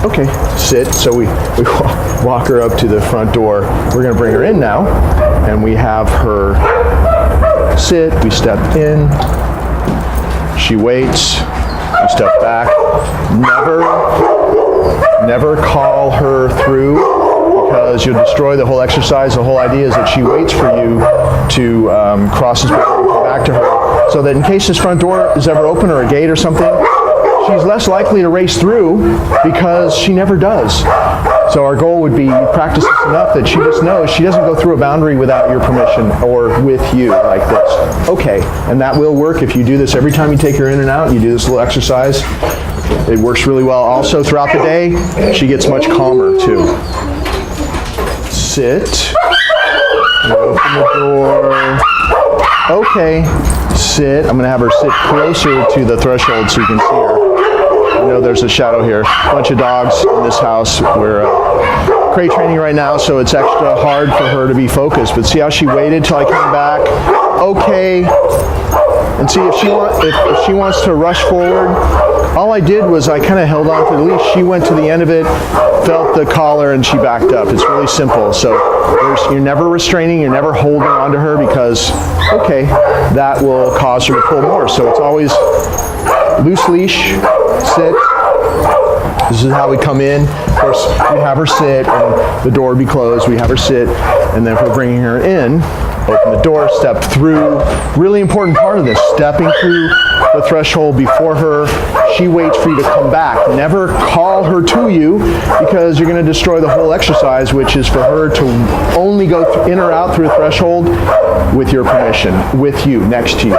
Okay, sit. So we walk her up to the front door. We're going to bring her in now, and we have her sit. We step in. She waits. We step back. Never call her through, because you'll destroy the whole exercise. The whole idea is that she waits for you to cross this boundary and come back to her, so that in case this front door is ever open or a gate or something, she's less likely to race through, because she never does. So our goal would be you practice this enough that she just knows she doesn't go through a boundary without your permission or with you like this. Okay, and that will work if you do this every time you take her in and out. You do this little exercise. It works really well. Also throughout the day, she gets much calmer too. Sit. Open the door. Okay. Sit. I'm going to have her sit closer to the threshold so you can see her. I know there's a shadow here. A bunch of dogs in this house. We're crate training right now, so it's extra hard for her to be focused. But see how she waited till I came back? Okay. And see if she wants to rush forward. All I did was I kind of held on to the leash. She went to the end of it, felt the collar, and she backed up. It's really simple. So you're never restraining, you're never holding on to her, because, okay, that will cause her to pull more. So it's always loose leash, sit. This is how we come in. Of course, we have her sit, and the door would be closed. We have her sit, and then if we're bringing her in, open the door, step through. Really important part of this, stepping through the threshold before her. She waits for you to come back. Never call her to you, because you're going to destroy the whole exercise, which is for her to only go in or out through a threshold with your permission, with you, next to you.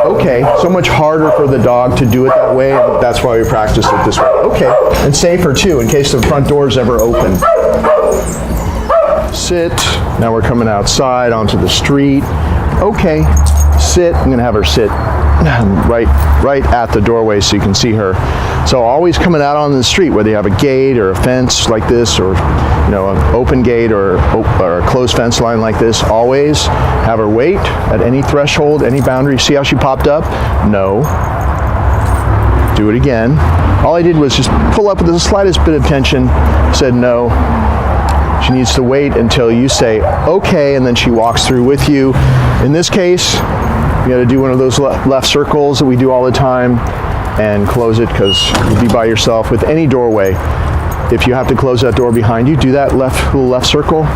Okay, so much harder for the dog to do it that way, and that's why we practice it this way. Okay, and safer too, in case the front door is ever open. Sit. Now we're coming outside onto the street. Okay, sit. I'm going to have her sit right at the doorway so you can see her. So always coming out on the street, whether you have a gate or a fence like this, or an open gate or a closed fence line like this, always have her wait at any threshold, any boundary. See how she popped up? No. Do it again. All I did was just pull up with the slightest bit of tension, said no. She needs to wait until you say okay, and then she walks through with you. In this case, you got to do one of those left circles that we do all the time and close it, because you'll be by yourself with any doorway. If you have to close that door behind you, do that little left circle,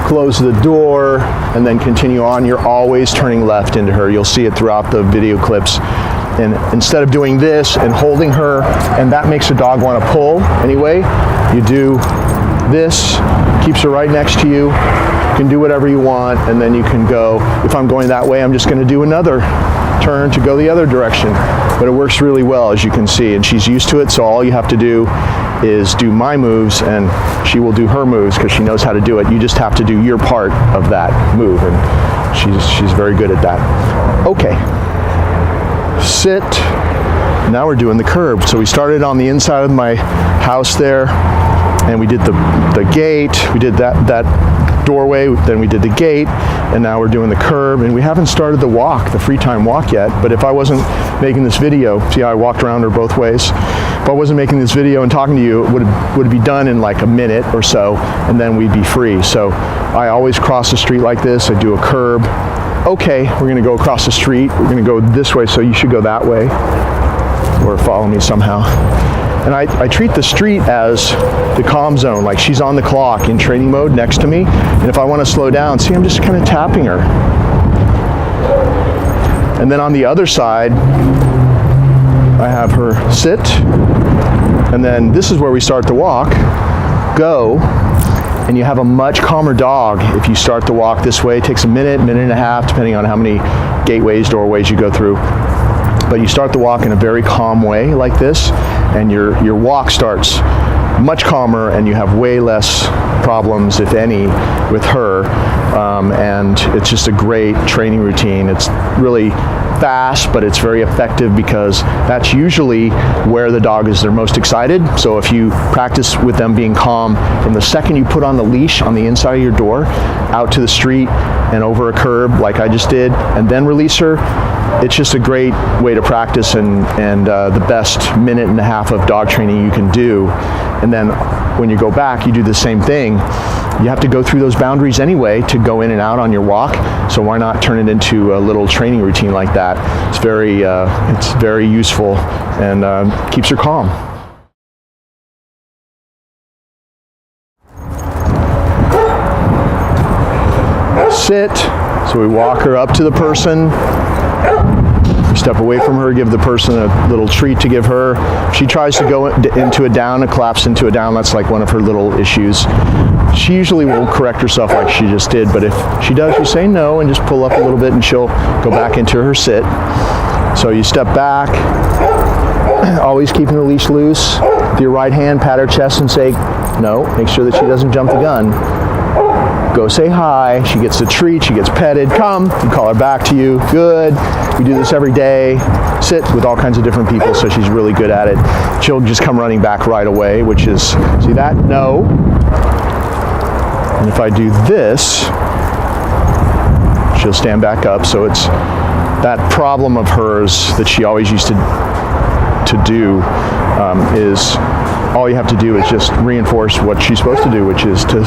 close the door, and then continue on. You're always turning left into her. You'll see it throughout the video clips. And instead of doing this and holding her, and that makes the dog want to pull anyway, you do this, keeps her right next to you. You can do whatever you want, and then you can go. If I'm going that way, I'm just going to do another turn to go the other direction. But it works really well, as you can see, and she's used to it, so all you have to do is do my moves, and she will do her moves because she knows how to do it. You just have to do your part of that move, and she's very good at that. Okay. Sit. Now we're doing the curb. So we started on the inside of my house there, and we did the gate, we did that doorway, then we did the gate, and now we're doing the curb, and we haven't started the walk, the free time walk yet. But if I wasn't making this video, see how I walked around her both ways? If I wasn't making this video and talking to you, it would be done in like a minute or so, and then we'd be free. So I always cross the street like this. I do a curb. Okay, we're gonna go across the street. We're gonna go this way, so you should go that way, or follow me somehow. And I treat the street as the calm zone, like she's on the clock in training mode next to me. And if I want to slow down, see, I'm just kind of tapping her. And then on the other side, I have her sit. And then this is where we start the walk. Go. And you have a much calmer dog if you start the walk this way. It takes a minute, minute and a half, depending on how many gateways, doorways you go through. But you start the walk in a very calm way like this, and your walk starts much calmer, and you have way less problems, if any, with her. And it's just a great training routine. It's really fast, but it's very effective, because that's usually where the dog is their most excited. So if you practice with them being calm from the second you put on the leash on the inside of your door, out to the street and over a curb like I just did, and then release her, it's just a great way to practice and the best minute and a half of dog training you can do. And then when you go back, you do the same thing. You have to go through those boundaries anyway to go in and out on your walk. So why not turn it into a little training routine like that? It's very useful and keeps her calm. Sit. So we walk her up to the person. We step away from her, give the person a little treat to give her. If she tries to go into a down, a collapse into a down, that's like one of her little issues. She usually will correct herself like she just did, but if she does, you say no and just pull up a little bit and she'll go back into her sit. So you step back, always keeping the leash loose. With your right hand, pat her chest and say no. Make sure that she doesn't jump the gun. Go say hi, she gets the treat, she gets petted, come, you call her back to you, good. We do this every day, sit with all kinds of different people, so she's really good at it. She'll just come running back right away, which is, see that? No. And if I do this, she'll stand back up, so it's that problem of hers that she always used to do is all you have to do is just reinforce what she's supposed to do, which is to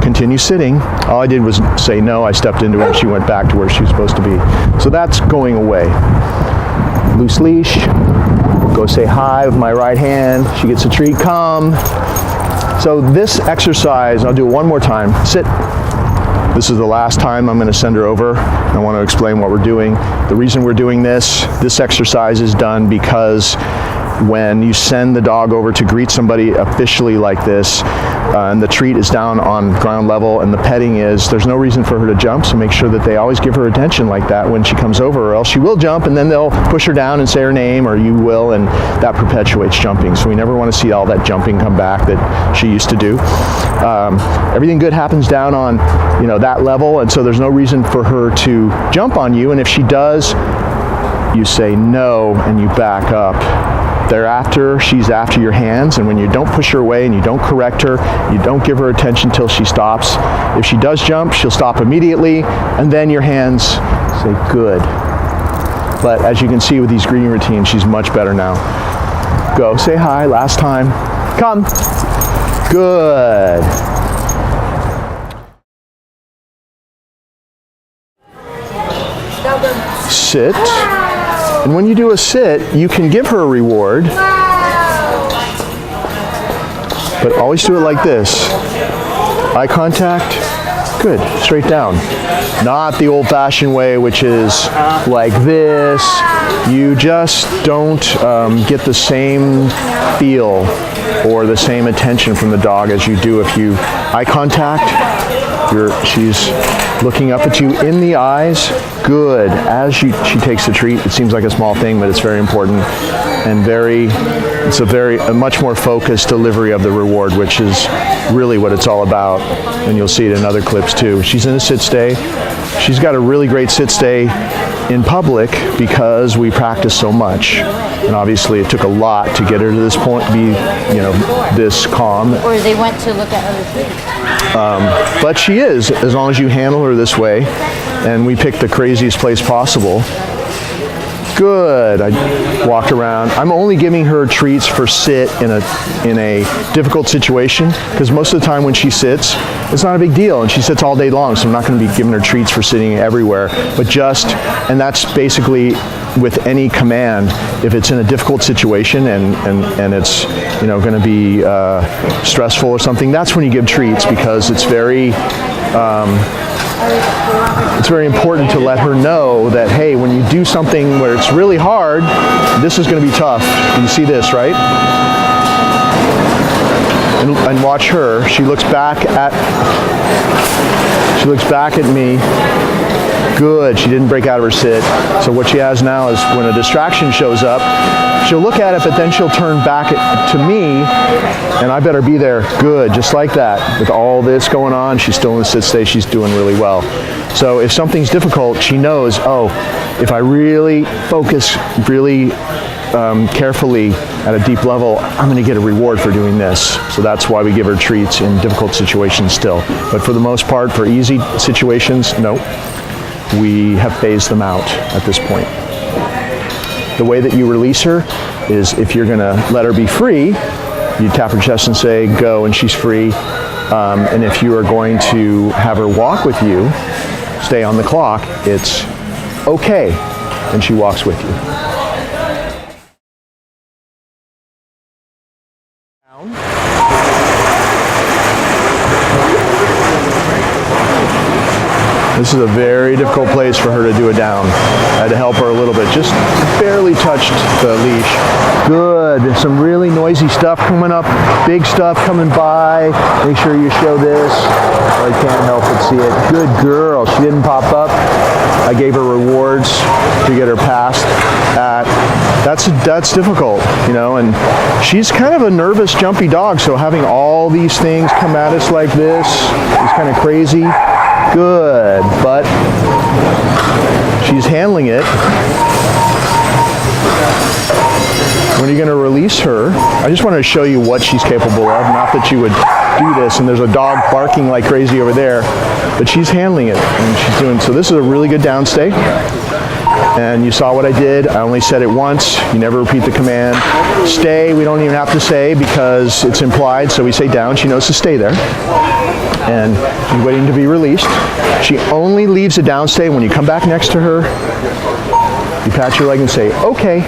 continue sitting. All I did was say no, I stepped into it, and she went back to where she was supposed to be. So that's going away. Loose leash, go say hi with my right hand, she gets a treat, come. So this exercise, I'll do it one more time, sit. This is the last time I'm going to send her over. I want to explain what we're doing. The reason we're doing this exercise is done because when you send the dog over to greet somebody officially like this, and the treat is down on ground level and the petting is, there's no reason for her to jump, so make sure that they always give her attention like that when she comes over, or else she will jump and then they'll push her down and say her name, or you will, and that perpetuates jumping. So we never want to see all that jumping come back that she used to do. Everything good happens down on that level, and so there's no reason for her to jump on you, and if she does, you say no and you back up. Thereafter, she's after your hands, and when you don't push her away and you don't correct her, you don't give her attention till she stops. If she does jump, she'll stop immediately, and then your hands say good. But as you can see with these greeting routines, she's much better now. Go, say hi, last time. Come. Good. Sit. And when you do a sit, you can give her a reward, but always do it like this. Eye contact, good, straight down. Not the old-fashioned way, which is like this. You just don't get the same feel or the same attention from the dog as you do if you eye contact. She's looking up at you in the eyes. Good. As she takes the treat, it seems like a small thing, but it's very important and it's a much more focused delivery of the reward, which is really what it's all about. And you'll see it in other clips too. She's in a sit stay. She's got a really great sit stay in public because we practice so much. And obviously it took a lot to get her to this point, be this calm. Or they went to look at other things. But she is, as long as you handle her this way, and we pick the craziest place possible. Good. I walked around. I'm only giving her treats for sit in a difficult situation, because most of the time when she sits, it's not a big deal, and she sits all day long, so I'm not going to be giving her treats for sitting everywhere. But and that's basically with any command. If it's in a difficult situation and it's going to be stressful or something, that's when you give treats, because it's very important to let her know that, hey, when you do something where it's really hard, this is going to be tough. You see this, right? And watch her. She looks back at me. Good. She didn't break out of her sit. So what she has now is, when a distraction shows up, she'll look at it, but then she'll turn back to me, and I better be there. Good. Just like that. With all this going on, she's still in the sit stay. She's doing really well. So if something's difficult, she knows, oh, if I really focus really carefully at a deep level, I'm going to get a reward for doing this. So that's why we give her treats in difficult situations still. But for the most part, for easy situations, no. We have phased them out at this point. the way that you release her is if you're gonna let her be free, you tap her chest and say, go, and she's free. And if you are going to have her walk with you, stay on the clock, it's okay, and she walks with you. This is a very difficult place for her to do a down. I had to help her a little bit, just barely touched the leash. Good, there's some really noisy stuff coming up, big stuff coming by. Make sure you show this. I can't help but see it. Good girl, she didn't pop up. I gave her rewards to get her past that. That's difficult, you know, and she's kind of a nervous, jumpy dog, so having all these things come at us like this is kind of crazy. Good, but she's handling it. When you're going to release her, I just wanted to show you what she's capable of. Not that you would do this, and there's a dog barking like crazy over there, but she's handling it, and she's doing, so this is a really good downstay. And you saw what I did. I only said it once. You never repeat the command. Stay, we don't even have to say because it's implied, so we say down. She knows to stay there. And she's waiting to be released. She only leaves a downstay when you come back next to her. You pat your leg and say, okay.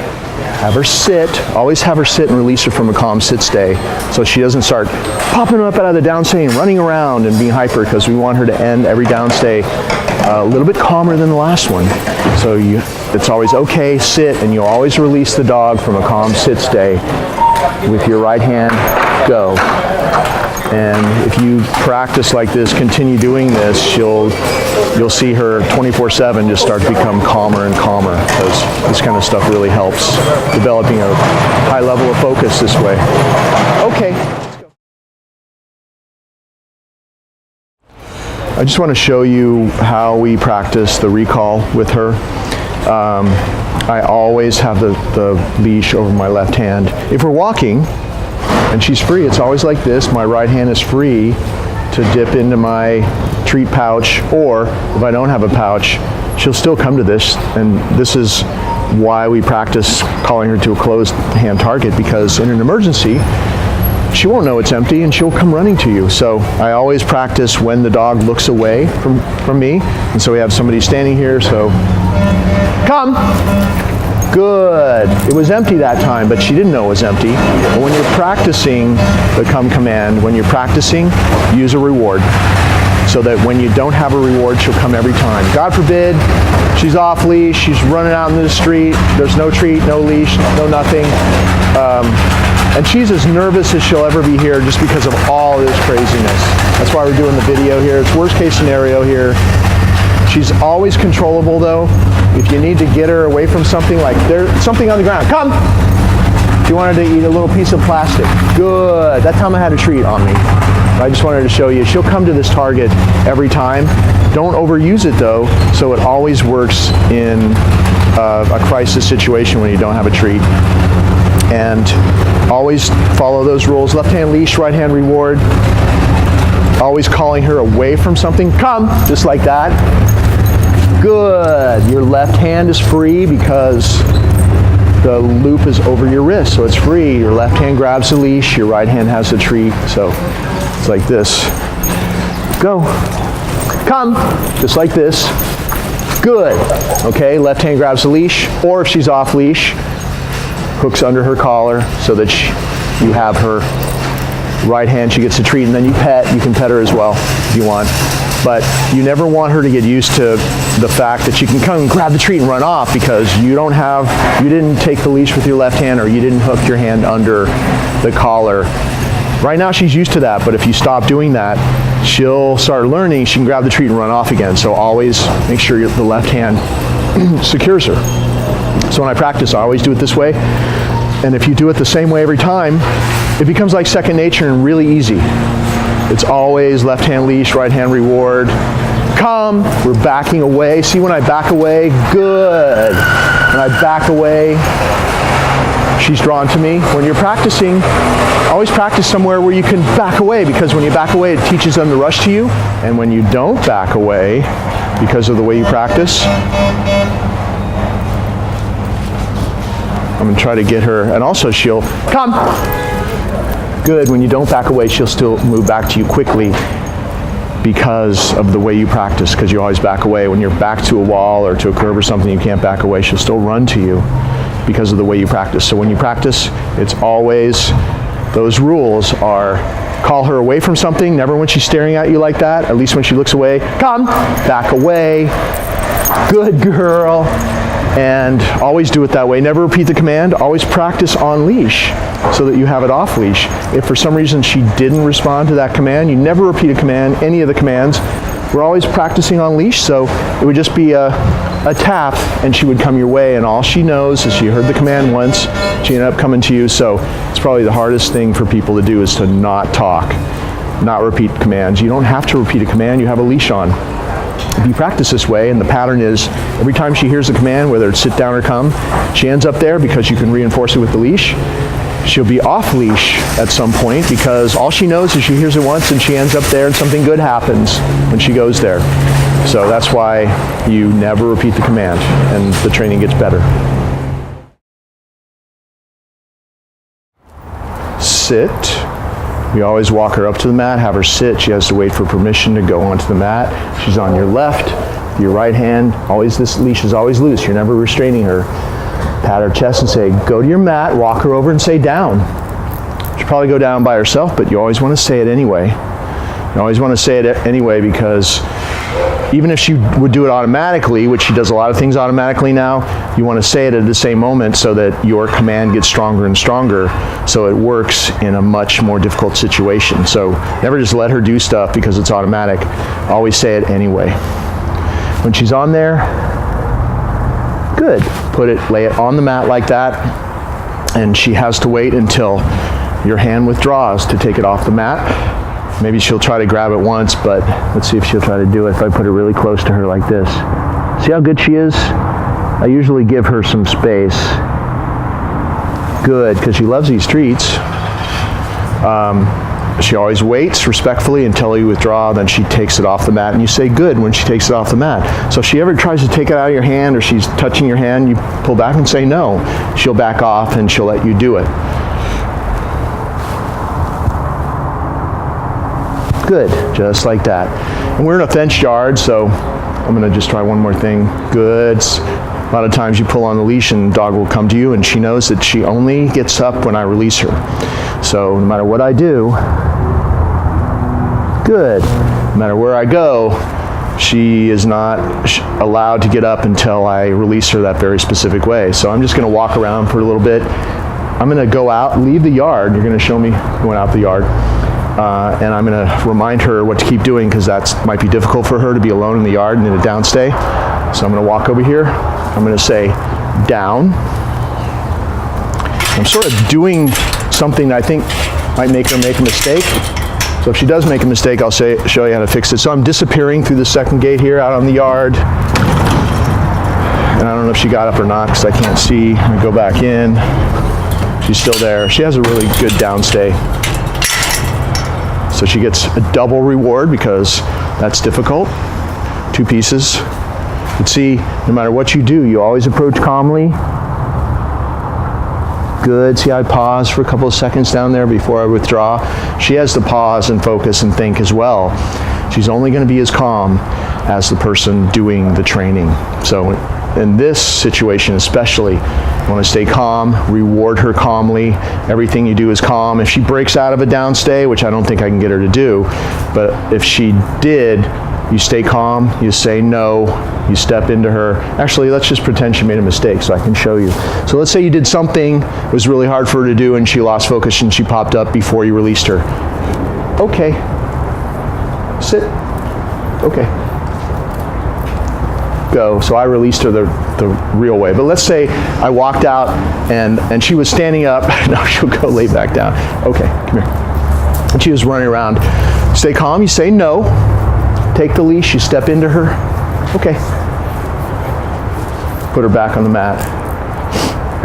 Have her sit. Always have her sit and release her from a calm sit stay so she doesn't start popping up out of the downstay and running around and being hyper, because we want her to end every downstay a little bit calmer than the last one. So it's always okay, sit, and you'll always release the dog from a calm sit stay with your right hand, go. And if you practice like this, continue doing this, you'll see her 24/7 just start to become calmer and calmer, because this kind of stuff really helps developing a high level of focus this way. Okay. Let's go. I just want to show you how we practice the recall with her. I always have the leash over my left hand. If we're walking, and she's free, it's always like this. My right hand is free to dip into my treat pouch, or if I don't have a pouch, she'll still come to this. And this is why we practice calling her to a closed hand target, because in an emergency, she won't know it's empty and she'll come running to you. So I always practice when the dog looks away from me. And so we have somebody standing here, so come. Good. It was empty that time, but she didn't know it was empty. But when you're practicing the come command, when you're practicing, use a reward, so that when you don't have a reward, she'll come every time. God forbid, she's off leash, she's running out into the street, there's no treat, no leash, no nothing. And she's as nervous as she'll ever be here just because of all this craziness. That's why we're doing the video here. It's worst case scenario here. She's always controllable though. If you need to get her away from something, like there's something on the ground, come! She wanted to eat a little piece of plastic. Good. That time I had a treat on me. I just wanted to show you, she'll come to this target every time. Don't overuse it though, so it always works in a crisis situation when you don't have a treat. And always follow those rules. Left hand leash, right hand reward. Always calling her away from something. Come, just like that. Good. Your left hand is free because the loop is over your wrist, so it's free. Your left hand grabs the leash, your right hand has the treat. So it's like this. Go. Come, just like this. Good. Okay, left hand grabs the leash, or if she's off leash, hooks under her collar so that you have her right hand, she gets a treat, and then you can pet her as well if you want. But you never want her to get used to the fact that you can come and grab the treat and run off because you didn't take the leash with your left hand, or you didn't hook your hand under the collar. Right now she's used to that, but if you stop doing that, she'll start learning she can grab the treat and run off again. So always make sure the left hand secures her. So when I practice, I always do it this way. And if you do it the same way every time, it becomes like second nature and really easy. It's always left hand leash, right hand reward. Come, we're backing away. See when I back away? Good. When I back away, she's drawn to me. When you're practicing, always practice somewhere where you can back away, because when you back away, it teaches them to rush to you. And when you don't back away, because of the way you practice, I'm gonna try to get her, and also she'll come. Good, when you don't back away, she'll still move back to you quickly because of the way you practice, because you always back away. When you're back to a wall or to a curb or something, you can't back away. She'll still run to you because of the way you practice. So when you practice, it's always, those rules are, call her away from something, never when she's staring at you like that, at least when she looks away, come, back away, good girl, and always do it that way. Never repeat the command, always practice on leash so that you have it off leash. If for some reason she didn't respond to that command, you never repeat a command, any of the commands. We're always practicing on leash, so it would just be a tap and she would come your way, and all she knows is she heard the command once, she ended up coming to you. So it's probably the hardest thing for people to do is to not talk, not repeat commands. You don't have to repeat a command, you have a leash on. If you practice this way, and the pattern is every time she hears a command, whether it's sit down or come, she ends up there because you can reinforce it with the leash. She'll be off leash at some point because all she knows is she hears it once and she ends up there and something good happens when she goes there. So that's why you never repeat the command and the training gets better. Sit. We always walk her up to the mat, have her sit. She has to wait for permission to go onto the mat. She's on your left, your right hand. Always, this leash is always loose. You're never restraining her. Pat her chest and say, go to your mat, walk her over and say down. She'll probably go down by herself, but you always want to say it anyway. You always want to say it anyway because even if she would do it automatically, which she does a lot of things automatically now, you want to say it at the same moment so that your command gets stronger and stronger so it works in a much more difficult situation. So never just let her do stuff because it's automatic. Always say it anyway. When she's on there, good. Lay it on the mat like that, and she has to wait until your hand withdraws to take it off the mat. Maybe she'll try to grab it once, but let's see if she'll try to do it if I put it really close to her like this. See how good she is? I usually give her some space. Good, because she loves these treats. She always waits respectfully until you withdraw, then she takes it off the mat, and you say good when she takes it off the mat. So if she ever tries to take it out of your hand or she's touching your hand, you pull back and say no. She'll back off and she'll let you do it. Good, just like that. And we're in a fenced yard, so I'm gonna just try one more thing. Good. A lot of times you pull on the leash and the dog will come to you, and she knows that she only gets up when I release her. So no matter what I do, good. No matter where I go, she is not allowed to get up until I release her that very specific way. So I'm just gonna walk around for a little bit. I'm gonna go out, leave the yard. You're gonna show me going out the yard. And I'm gonna remind her what to keep doing because that might be difficult for her to be alone in the yard and in a downstay. So I'm gonna walk over here. I'm gonna say down. I'm sort of doing something that I think might make her make a mistake. So if she does make a mistake, I'll show you how to fix it. So I'm disappearing through the second gate here out on the yard. And I don't know if she got up or not because I can't see. I'm gonna go back in. She's still there. She has a really good downstay. So she gets a double reward because that's difficult. 2 pieces. You can see, no matter what you do, you always approach calmly. Good. See, I pause for a couple of seconds down there before I withdraw. She has to pause and focus and think as well. She's only going to be as calm as the person doing the training. So in this situation especially, you want to stay calm, reward her calmly. Everything you do is calm. If she breaks out of a downstay, which I don't think I can get her to do, but if she did, you stay calm, you say no, you step into her. Actually, let's just pretend she made a mistake so I can show you. So let's say you did something, it was really hard for her to do, and she lost focus and she popped up before you released her. Okay. Sit. Okay. Go. So I released her the real way. But let's say I walked out and she was standing up. No, she'll go lay back down. Okay, come here. And she was running around. Stay calm, you say no. Take the leash, you step into her. Okay. Put her back on the mat.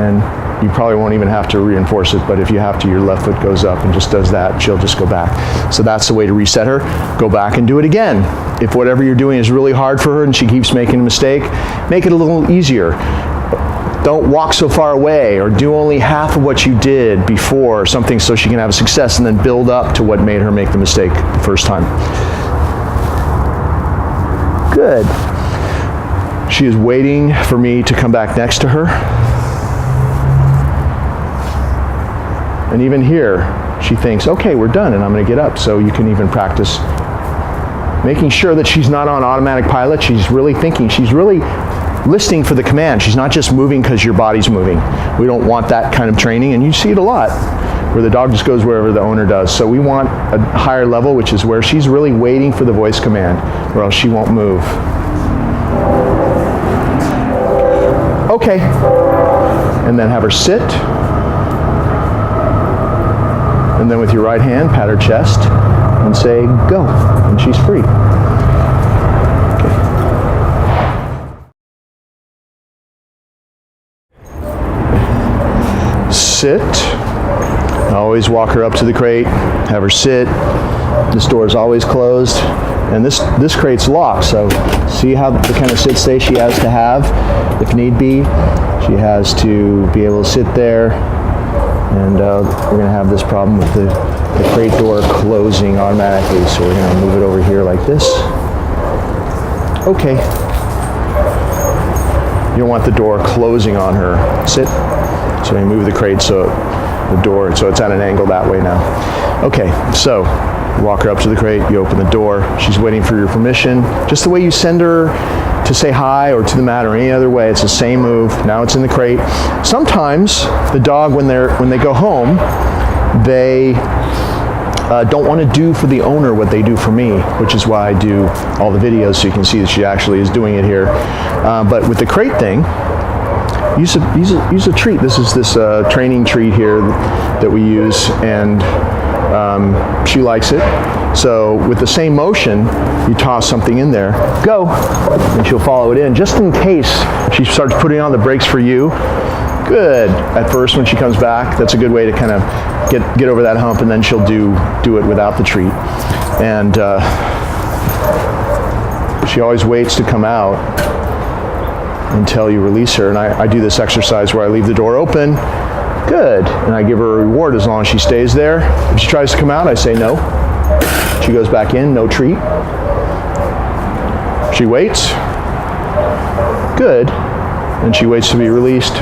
And you probably won't even have to reinforce it, but if you have to, your left foot goes up and just does that. She'll just go back. So that's the way to reset her. Go back and do it again. If whatever you're doing is really hard for her and she keeps making a mistake, make it a little easier. don't walk so far away, or do only half of what you did before, or something, so she can have a success and then build up to what made her make the mistake the first time. Good. She is waiting for me to come back next to her. And even here, she thinks, okay, we're done, and I'm going to get up. So you can even practice making sure that she's not on automatic pilot. She's really thinking. She's really listening for the command. She's not just moving because your body's moving. We don't want that kind of training, and you see it a lot, where the dog just goes wherever the owner does. So we want a higher level, which is where she's really waiting for the voice command, or else she won't move. Okay. And then have her sit. And then with your right hand, pat her chest and say, go. And she's free. Okay. Sit. Always walk her up to the crate, have her sit. This door is always closed. And this crate's locked, so see how the kind of sit stay she has to have, if need be. She has to be able to sit there. And we're going to have this problem with the crate door closing automatically. So we're going to move it over here like this. Okay. You don't want the door closing on her. Sit. So you move the crate so it's at an angle that way now. Okay, so you walk her up to the crate, you open the door. She's waiting for your permission. Just the way you send her to say hi or to the mat or any other way, it's the same move. Now it's in the crate. Sometimes the dog, when they go home, they don't want to do for the owner what they do for me, which is why I do all the videos so you can see that she actually is doing it here. But with the crate thing, use a treat. This is this training treat here that we use, and she likes it. So with the same motion, you toss something in there, go, and she'll follow it in, just in case she starts putting on the brakes for you. Good. At first, when she comes back, that's a good way to kind of get over that hump, and then she'll do it without the treat. And she always waits to come out until you release her. And I do this exercise where I leave the door open. Good. And I give her a reward as long as she stays there. If she tries to come out, I say no. She goes back in, no treat. She waits. Good. And she waits to be released.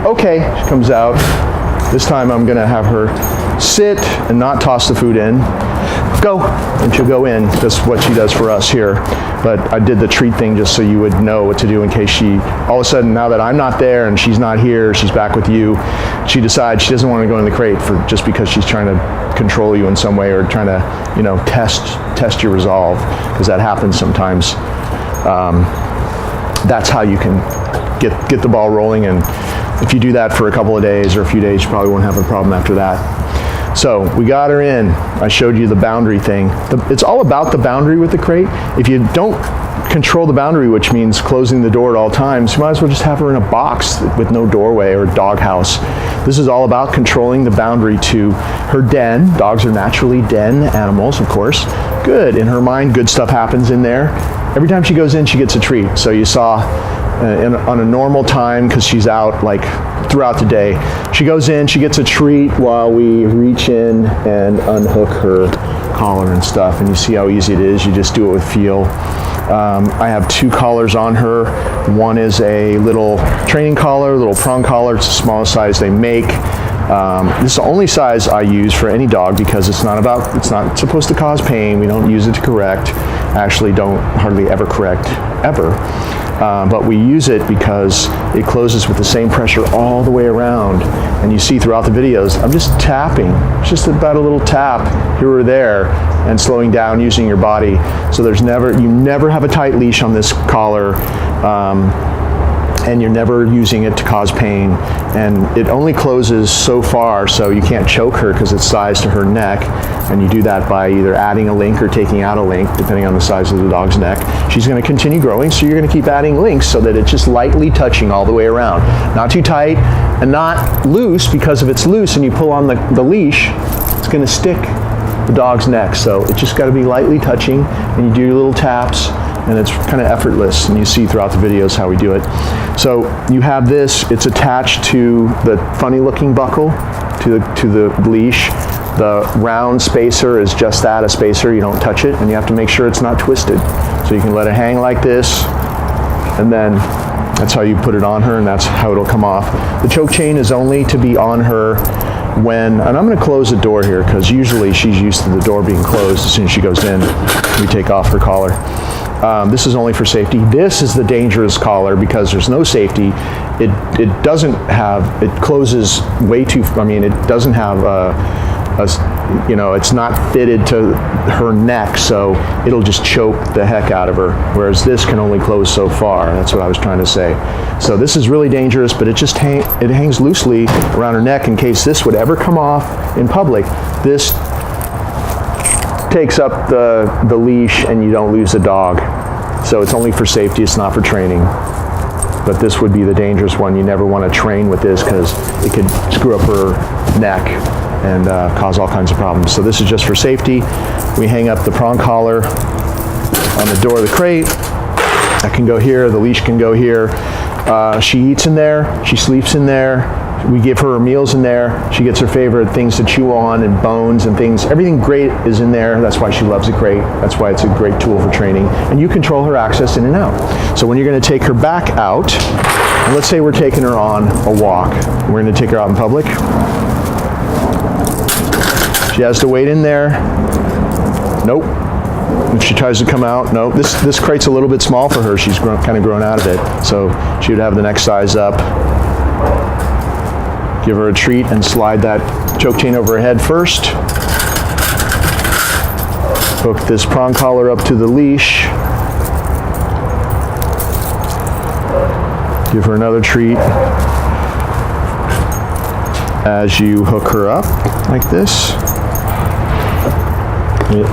Okay, she comes out. This time I'm going to have her sit and not toss the food in. Go. And she'll go in. That's what she does for us here. But I did the treat thing just so you would know what to do in case she, all of a sudden, now that I'm not there and she's not here, she's back with you, she decides she doesn't want to go in the crate just because she's trying to control you in some way, or trying to, test your resolve, because that happens sometimes. That's how you can get the ball rolling, and if you do that for a couple of days or a few days, you probably won't have a problem after that. So we got her in. I showed you the boundary thing. It's all about the boundary with the crate. If you don't control the boundary, which means closing the door at all times, you might as well just have her in a box with no doorway, or a dog house. This is all about controlling the boundary to her den. Dogs are naturally den animals, of course. Good. In her mind, good stuff happens in there. Every time she goes in, she gets a treat. So you saw on a normal time, because she's out like throughout the day, she goes in, she gets a treat while we reach in and unhook her collar and stuff. And you see how easy it is. You just do it with feel. I have 2 collars on her. One is a little training collar, a little prong collar. It's the smallest size they make. This is the only size I use for any dog, because it's not supposed to cause pain. We don't use it to correct. I actually don't hardly ever correct, ever. But we use it because it closes with the same pressure all the way around. And you see throughout the videos, I'm just tapping. It's just about a little tap here or there, and slowing down using your body. So you never have a tight leash on this collar, and you're never using it to cause pain. And it only closes so far, so you can't choke her because it's sized to her neck. And you do that by either adding a link or taking out a link, depending on the size of the dog's neck. She's going to continue growing, so you're going to keep adding links so that it's just lightly touching all the way around. Not too tight and not loose, because if it's loose and you pull on the leash, it's going to stick the dog's neck. So it's just got to be lightly touching, and you do your little taps, and it's kind of effortless, and you see throughout the videos how we do it. So you have this, it's attached to the funny looking buckle, to the leash. The round spacer is just that, a spacer. You don't touch it, and you have to make sure it's not twisted. So you can let it hang like this, and then that's how you put it on her, and that's how it'll come off. The choke chain is only to be on her when, and I'm going to close the door here because usually she's used to the door being closed as soon as she goes in. We take off her collar. This is only for safety. This is the dangerous collar because there's no safety. It doesn't have, it closes way too, I mean, it doesn't have it's not fitted to her neck, so it'll just choke the heck out of her, whereas this can only close so far. That's what I was trying to say. So this is really dangerous, but it just it hangs loosely around her neck in case this would ever come off in public. This takes up the leash and you don't lose the dog. So it's only for safety, it's not for training. But this would be the dangerous one. You never want to train with this because it could screw up her neck and cause all kinds of problems. So this is just for safety. We hang up the prong collar on the door of the crate. That can go here, the leash can go here. She eats in there, she sleeps in there. We give her meals in there. She gets her favorite things to chew on and bones and things. Everything great is in there. That's why she loves the crate. That's why it's a great tool for training. And you control her access in and out. So when you're going to take her back out, and let's say we're taking her on a walk. We're going to take her out in public. She has to wait in there. Nope. If she tries to come out, no. This crate's a little bit small for her. She's kind of grown out of it. So she would have the next size up. Give her a treat and slide that choke chain over her head first. Hook this prong collar up to the leash. Give her another treat as you hook her up like this.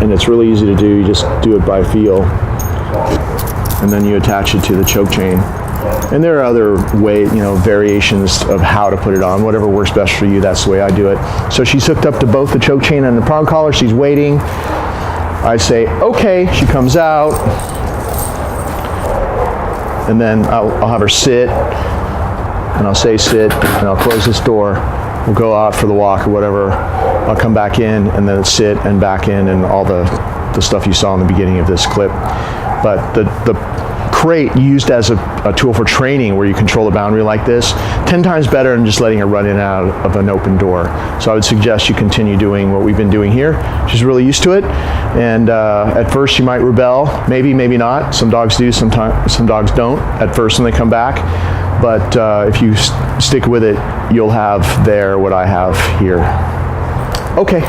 And it's really easy to do. You just do it by feel. And then you attach it to the choke chain. And there are other variations of how to put it on. Whatever works best for you, that's the way I do it. So she's hooked up to both the choke chain and the prong collar. She's waiting. I say, okay. She comes out. And then I'll have her sit. And I'll say sit. And I'll close this door. We'll go out for the walk or whatever. I'll come back in and then sit and back in and all the stuff you saw in the beginning of this clip. But the crate used as a tool for training where you control the boundary like this, 10 times better than just letting her run in and out of an open door. So I would suggest you continue doing what we've been doing here. She's really used to it, and at first she might rebel, maybe not. Some dogs do, some dogs don't at first when they come back, but if you stick with it, you'll have there what I have here. Okay.